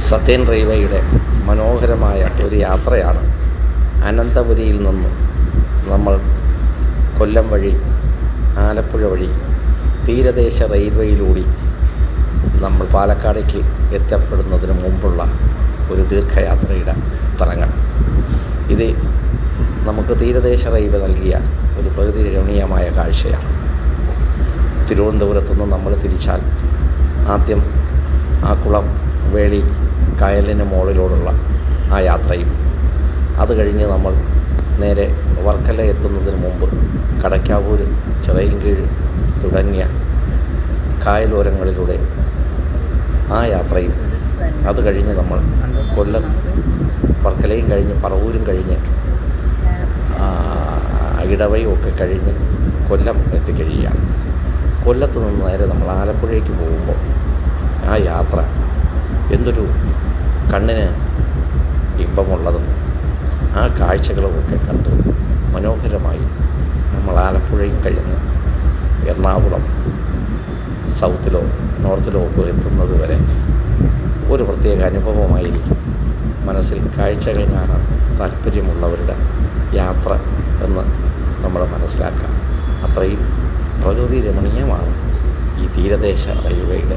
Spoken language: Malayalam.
സതേൺ റെയിൽവേയുടെ മനോഹരമായ ഒരു യാത്രയാണ്. അനന്തപുരിയിൽ നിന്ന് നമ്മൾ കൊല്ലം വഴി ആലപ്പുഴ വഴി തീരദേശ റെയിൽവേയിലൂടെ നമ്മൾ പാലക്കാടേക്ക് എത്തപ്പെടുന്നതിന് മുമ്പുള്ള ഒരു ദീർഘയാത്രയുടെ സ്ഥലങ്ങൾ. ഇത് നമുക്ക് തീരദേശ റെയിൽവേ നൽകിയ ഒരു പ്രകൃതി രമണീയമായ കാഴ്ചയാണ്. തിരുവനന്തപുരത്തു നിന്ന് നമ്മൾ തിരിച്ചാൽ ആദ്യം ആക്കുളം വേളി കായലിന് മുകളിലൂടെയുള്ള ആ യാത്രയും, അത് കഴിഞ്ഞ് നമ്മൾ നേരെ വർക്കല എത്തുന്നതിന് മുമ്പ് കടയ്ക്കാവൂർ, ചിറയൻകീഴ് തുടങ്ങിയ കായലോരങ്ങളിലൂടെ ആ യാത്രയും, അത് കഴിഞ്ഞ് നമ്മൾ കൊല്ലം വർക്കലയും കഴിഞ്ഞ് പറവൂരും കഴിഞ്ഞ് ഇടവയും ഒക്കെ കഴിഞ്ഞ് കൊല്ലം എത്തിക്കഴിയുകയാണ്. കൊല്ലത്ത് നിന്ന് നേരെ നമ്മൾ ആലപ്പുഴയ്ക്ക് പോകുമ്പോൾ ആ യാത്ര എന്തൊരു കണ്ണിന് ഇമ്പമുള്ളതും ആ കാഴ്ചകളുമൊക്കെ കണ്ട് മനോഹരമായി നമ്മൾ ആലപ്പുഴയും കഴിഞ്ഞ് എറണാകുളം സൗത്തിലോ നോർത്തിലോ ഒക്കെ എത്തുന്നത് വരെ ഒരു പ്രത്യേക അനുഭവമായിരിക്കും. മനസ്സിൽ കാഴ്ചകൾ കാണാൻ താല്പര്യമുള്ളവരുടെ യാത്ര എന്ന് നമ്മൾ മനസ്സിലാക്കാം. അത്രയും പ്രകൃതി രമണീയമാണ് ഈ തീരദേശ റെയിൽവേയുടെ